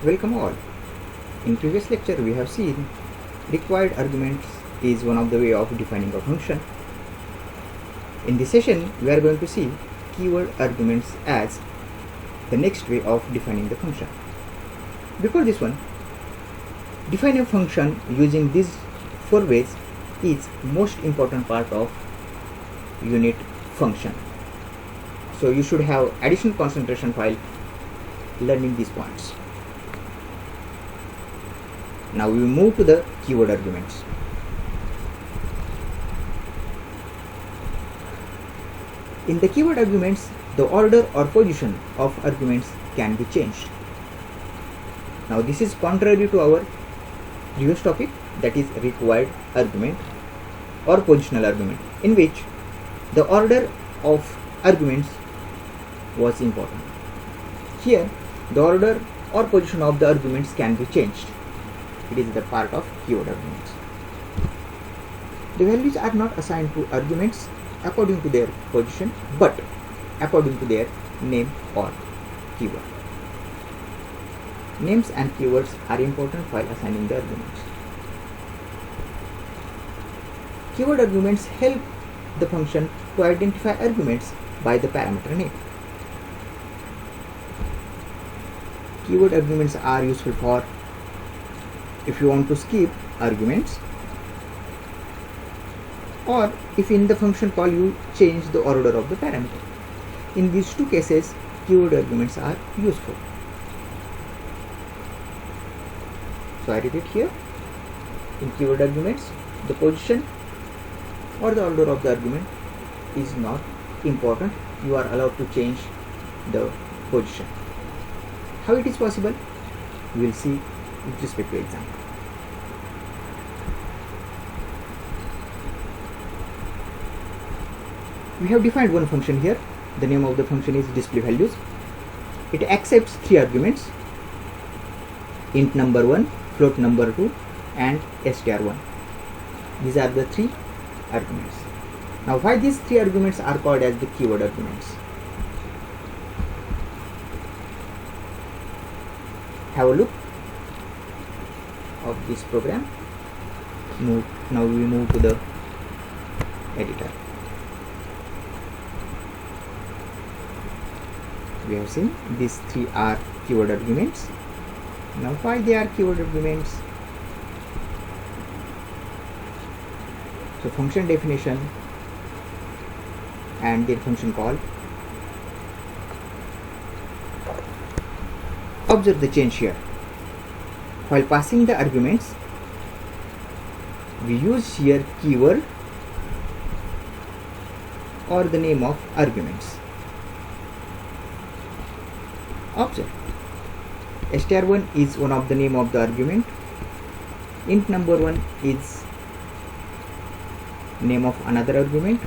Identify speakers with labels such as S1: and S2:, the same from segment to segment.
S1: Welcome all. In previous lecture we have seen required arguments is one of the way of defining a function. In this session we are going to see keyword arguments as the next way of defining the function. Before this one, define a function using these four ways is most important part of unit function. So you should have additional concentration while learning these points. Now we will move to the keyword arguments. In the keyword arguments, the order or position of arguments can be changed. Now this is contrary to our previous topic, that is required argument or positional argument, in which the order of arguments was important. Here the order or position of the arguments can be changed. It is the part of keyword arguments. The values are not assigned to arguments according to their position, but according to their name or keyword. Names and keywords are important while assigning the arguments. Keyword arguments help the function to identify arguments by the parameter name. Keyword arguments are useful for if you want to skip arguments, or if in the function call you change the order of the parameter. In these two cases, keyword arguments are useful. So I repeat here, in keyword arguments, the position or the order of the argument is not important. You are allowed to change the position. How it is possible? We will see with respect to example. We have defined one function here. The name of the function is display values. It accepts three arguments: int number 1, float number 2 and str1. These are the three arguments. Now why these three arguments are called as the keyword arguments? Have a look of this program. Now we move to the editor. We have seen these three are keyword arguments. Now why they are keyword arguments? So function definition and their function call. Observe the change here. While passing the arguments, we use here keyword or the name of arguments. Observe, str1 is one of the name of the argument, int number 1 is name of another argument,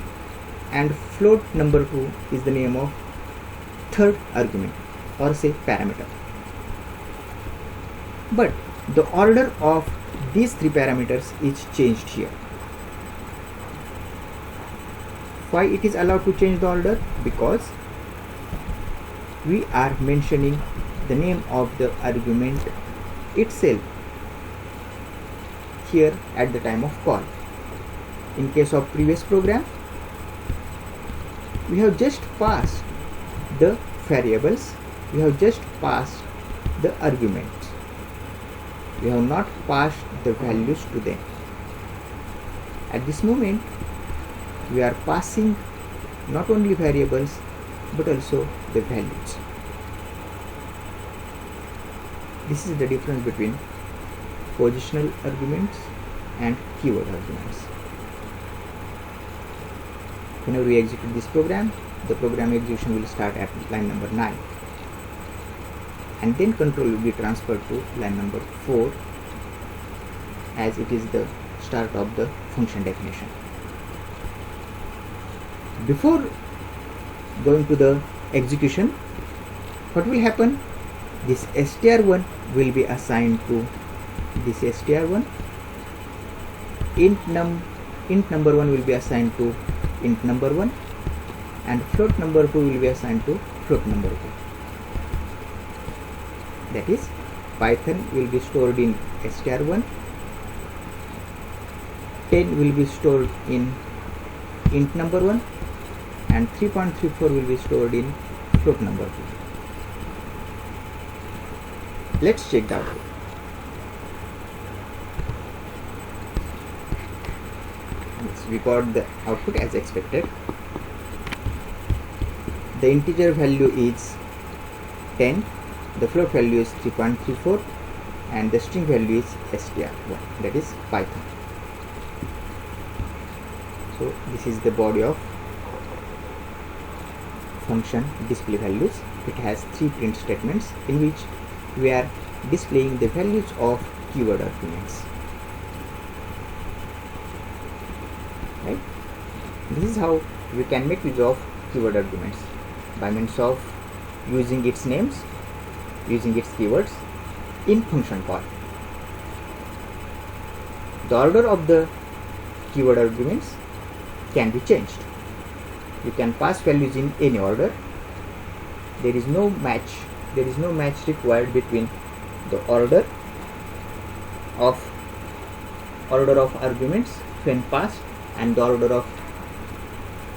S1: and float number 2 is the name of third argument or say parameter. But the order of these three parameters is changed here. Why it is allowed to change the order? Because we are mentioning the name of the argument itself here at the time of call. In case of previous program, we have just passed the variables, we have just passed the arguments, we have not passed the values to them. At this moment we are passing not only variables but also the values. This is the difference between positional arguments and keyword arguments. Whenever we execute this program, the program execution will start at line number 9 and then control will be transferred to line number 4 as it is the start of the function definition. Before going to the execution, what will happen? This str1 will be assigned to this str1, int number 1 will be assigned to int number 1, and float number 2 will be assigned to float number 2. That is, Python will be stored in str1, 10 will be stored in int number 1, and 3.34 will be stored in float number 2. Let's check the output. Yes, we got the output as expected. The integer value is 10, the float value is 3.34, and the string value is str1, that is Python. So this is the body of function display values. It has 3 print statements in which we are displaying the values of keyword arguments. Right? This is how we can make use of keyword arguments, by means of using its names, using its keywords in function call. The order of the keyword arguments can be changed. You can pass values in any order. There is no match required between the order of arguments when passed and the order of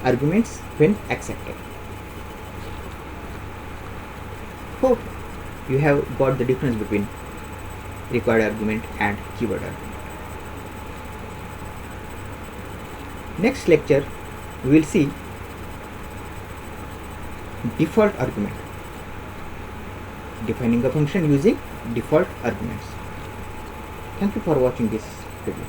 S1: arguments when accepted. Hope you have got the difference between required argument and keyword argument. Next lecture we will see default argument, defining a function using default arguments. Thank you for watching this video.